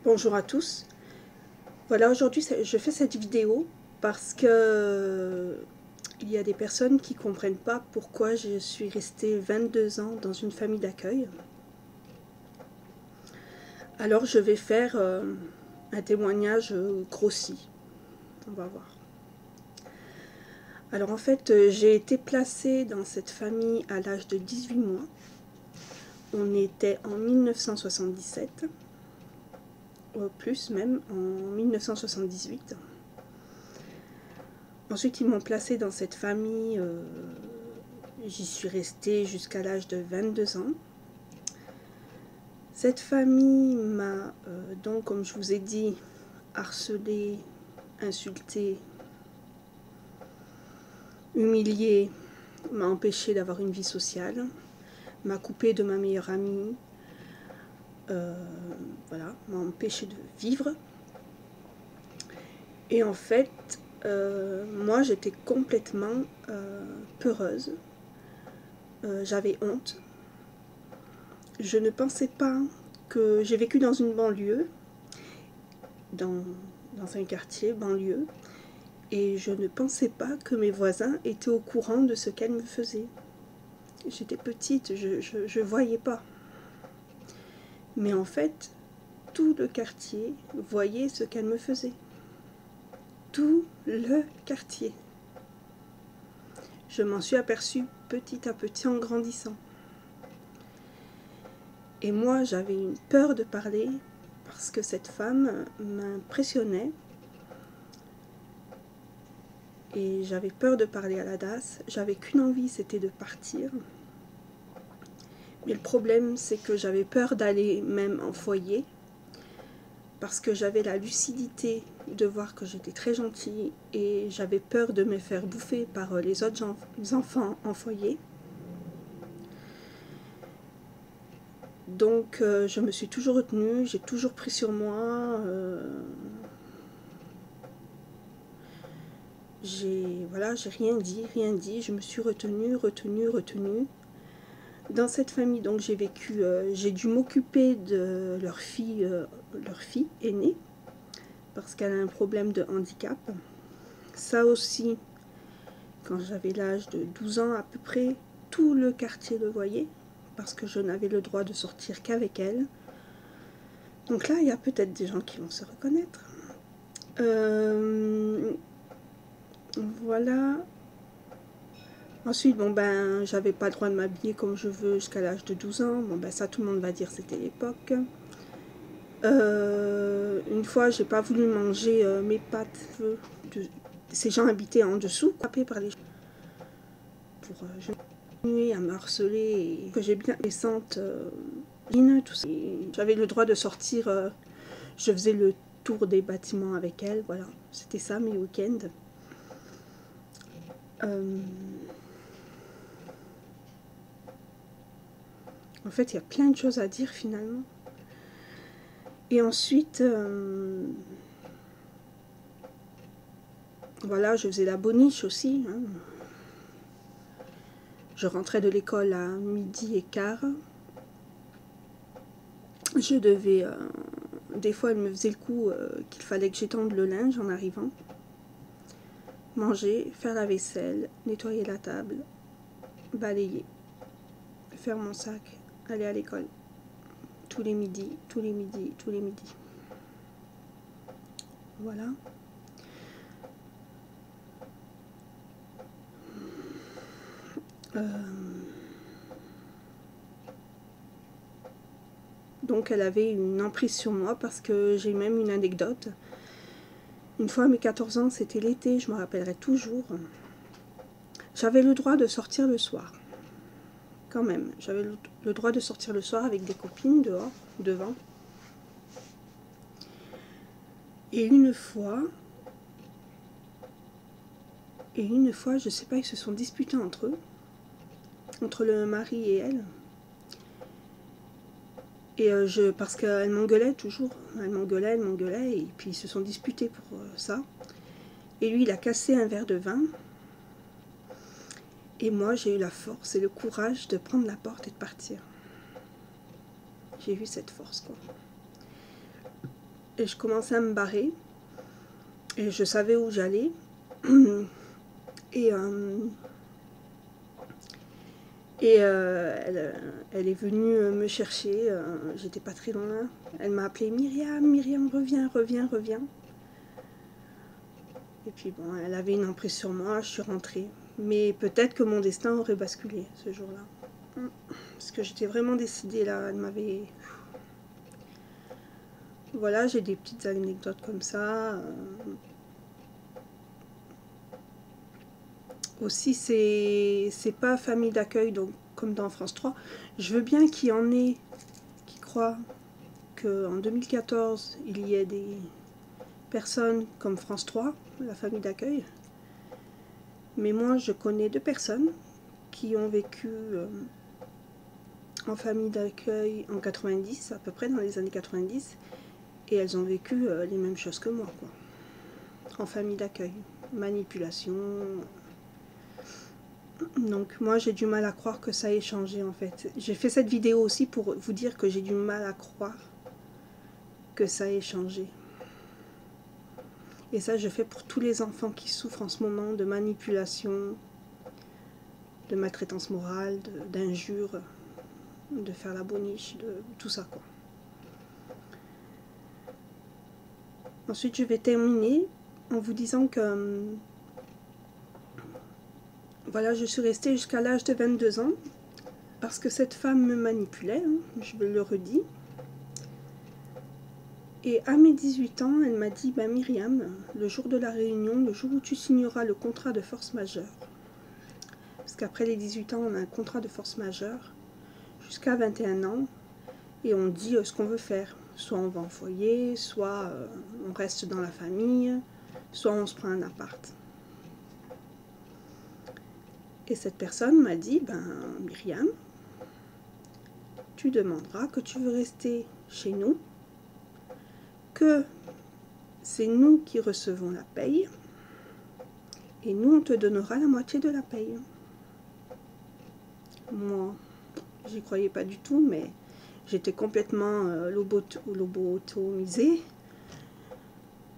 Bonjour à tous. Voilà, aujourd'hui je fais cette vidéo parce que il y a des personnes qui ne comprennent pas pourquoi je suis restée 22 ans dans une famille d'accueil. Alors je vais faire un témoignage grossi. On va voir. Alors en fait, j'ai été placée dans cette famille à l'âge de 18 mois. On était en 1977. Plus même, en 1978. Ensuite, ils m'ont placée dans cette famille. J'y suis restée jusqu'à l'âge de 22 ans. Cette famille m'a donc, comme je vous ai dit, harcelée, insultée, humiliée, m'a empêchée d'avoir une vie sociale, m'a coupée de ma meilleure amie, voilà, m'a empêchée de vivre. Et en fait, moi j'étais complètement peureuse, j'avais honte. Je ne pensais pas que j'ai vécu dans une banlieue, dans un quartier banlieue, et je ne pensais pas que mes voisins étaient au courant de ce qu'elle me faisait. J'étais petite, je voyais pas. Mais en fait, tout le quartier voyait ce qu'elle me faisait. Tout le quartier. Je m'en suis aperçue petit à petit en grandissant. Et moi, j'avais une peur de parler parce que cette femme m'impressionnait. Et j'avais peur de parler à la DAS. J'avais qu'une envie, c'était de partir. Mais le problème, c'est que j'avais peur d'aller même en foyer. Parce que j'avais la lucidité de voir que j'étais très gentille. Et j'avais peur de me faire bouffer par les autres enfants en foyer. Donc je me suis toujours retenue, j'ai toujours pris sur moi. Voilà, j'ai rien dit, je me suis retenue. Dans cette famille, donc j'ai vécu, j'ai dû m'occuper de leur fille aînée, parce qu'elle a un problème de handicap. Ça aussi, quand j'avais l'âge de 12 ans à peu près, tout le quartier le voyait, parce que je n'avais le droit de sortir qu'avec elle. Donc là, il y a peut-être des gens qui vont se reconnaître. Voilà. Ensuite, bon ben, j'avais pas le droit de m'habiller comme je veux jusqu'à l'âge de 12 ans. Bon ben, ça, tout le monde va dire c'était l'époque. Une fois, j'ai pas voulu manger mes pâtes. Ces gens habitaient en dessous, coupés par les gens. Pour je continuer à me harceler et que j'ai bien descente. J'avais le droit de sortir. Je faisais le tour des bâtiments avec elle. Voilà, c'était ça mes week-ends. En fait, il y a plein de choses à dire finalement. Et ensuite, voilà, je faisais la boniche aussi. Hein. Je rentrais de l'école à 12h15. Je devais... des fois, elle me faisait le coup qu'il fallait que j'étende le linge en arrivant. Manger, faire la vaisselle, nettoyer la table, balayer, faire mon sac, aller à l'école. Tous les midis. Voilà. Donc elle avait une emprise sur moi parce que j'ai même une anecdote. Une fois à mes 14 ans, c'était l'été, je me rappellerai toujours. J'avais le droit de sortir le soir. Quand même, j'avais le droit de sortir le soir avec des copines dehors, devant. Et une fois, je sais pas, ils se sont disputés entre eux, entre le mari et elle. Et parce qu'elle m'engueulait toujours, elle m'engueulait, et puis ils se sont disputés pour ça. Et lui, il a cassé un verre de vin. Et moi, j'ai eu la force et le courage de prendre la porte et de partir. J'ai eu cette force, quoi. et je commençais à me barrer. Et je savais où j'allais. Et, elle est venue me chercher. J'étais pas très loin. Elle m'a appelé Myriam, Myriam, reviens, reviens, reviens. Et puis bon, elle avait une emprise sur moi, je suis rentrée. Mais peut-être que mon destin aurait basculé ce jour-là. Parce que j'étais vraiment décidée là, elle m'avait... Voilà, j'ai des petites anecdotes comme ça. Aussi, c'est pas famille d'accueil, donc comme dans France 3. Je veux bien qu'il y en ait qui croient qu'en 2014, il y ait des personnes comme France 3, la famille d'accueil. Mais moi, je connais 2 personnes qui ont vécu en famille d'accueil en 90, à peu près dans les années 90, et elles ont vécu les mêmes choses que moi, quoi. En famille d'accueil, manipulation. Donc moi j'ai du mal à croire que ça ait changé en fait. J'ai fait cette vidéo aussi pour vous dire que j'ai du mal à croire que ça ait changé. Et ça je fais pour tous les enfants qui souffrent en ce moment de manipulation, de maltraitance morale, d'injures, de faire la boniche, de tout ça quoi. Ensuite je vais terminer en vous disant que voilà, je suis restée jusqu'à l'âge de 22 ans parce que cette femme me manipulait, hein, je le redis. Et à mes 18 ans, elle m'a dit, bah Myriam, le jour de la réunion, le jour où tu signeras le contrat de force majeure, parce qu'après les 18 ans, on a un contrat de force majeure, jusqu'à 21 ans, et on dit ce qu'on veut faire. Soit on va en foyer, soit on reste dans la famille, soit on se prend un appart. Et cette personne m'a dit, ben Myriam, tu demanderas que tu veux rester chez nous, que c'est nous qui recevons la paye, et nous on te donnera la moitié de la paye. Moi, j'y croyais pas du tout, mais j'étais complètement lobotomisée.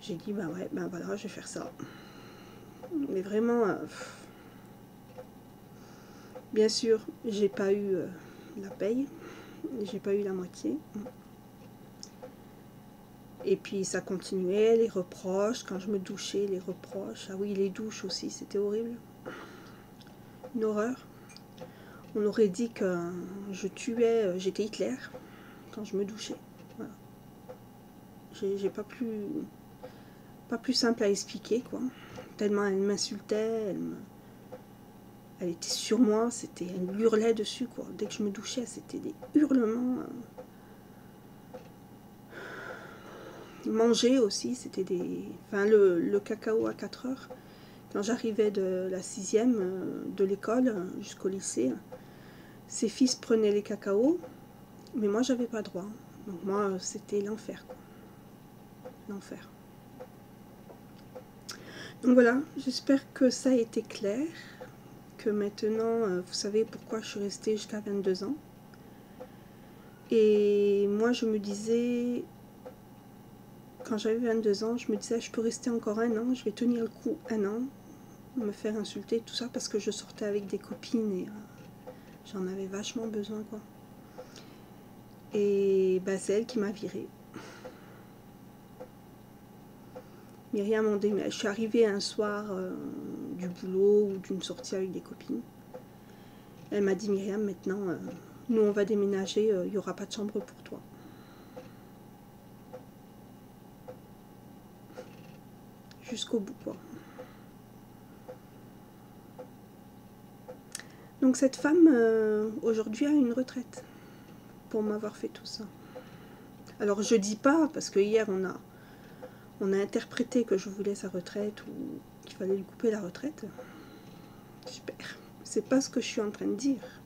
J'ai dit, bah ouais, ben voilà, je vais faire ça. Mais vraiment, bien sûr, j'ai pas eu la paye, j'ai pas eu la moitié. Et puis ça continuait, les reproches, quand je me douchais, les reproches. Ah oui, les douches aussi, c'était horrible. Une horreur. On aurait dit que je tuais, j'étais Hitler quand je me douchais. Voilà. J'ai pas plus simple à expliquer, quoi. Tellement elle m'insultait, elle était sur moi, elle hurlait dessus, quoi. Dès que je me douchais, c'était des hurlements. Manger aussi, c'était des... Enfin, le cacao à 4 heures. Quand j'arrivais de la 6e de l'école jusqu'au lycée, ses fils prenaient les cacaos, mais moi, j'avais pas droit. Donc moi, c'était l'enfer, quoi. L'enfer. Donc voilà, j'espère que ça a été clair, que maintenant, vous savez pourquoi je suis restée jusqu'à 22 ans. Et moi, je me disais, quand j'avais 22 ans, je me disais, je peux rester encore un an, je vais tenir le coup un an, me faire insulter, tout ça, parce que je sortais avec des copines et j'en avais vachement besoin, quoi. Et bah, c'est elle qui m'a virée. Myriam, je suis arrivée un soir du boulot ou d'une sortie avec des copines. Elle m'a dit, Myriam, maintenant, nous on va déménager, il n'y aura pas de chambre pour toi. Jusqu'au bout, quoi. Donc cette femme, aujourd'hui, a une retraite pour m'avoir fait tout ça. Alors je dis pas, parce que hier on a interprété que je voulais sa retraite ou qu'il fallait lui couper la retraite. Super. C'est pas ce que je suis en train de dire.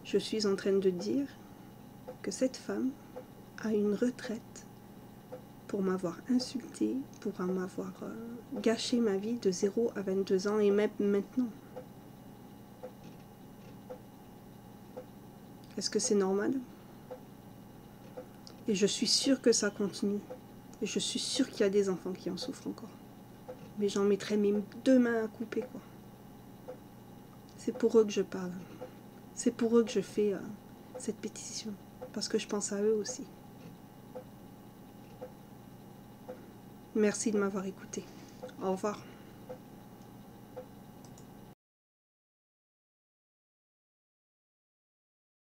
Je suis en train de dire que cette femme a une retraite pour m'avoir insultée, pour m'avoir gâché ma vie de 0 à 22 ans et même maintenant. Est-ce que c'est normal? Et je suis sûre que ça continue. Et je suis sûre qu'il y a des enfants qui en souffrent encore. Mais j'en mettrais mes 2 mains à couper, quoi. C'est pour eux que je parle. C'est pour eux que je fais cette pétition. Parce que je pense à eux aussi. Merci de m'avoir écouté. Au revoir.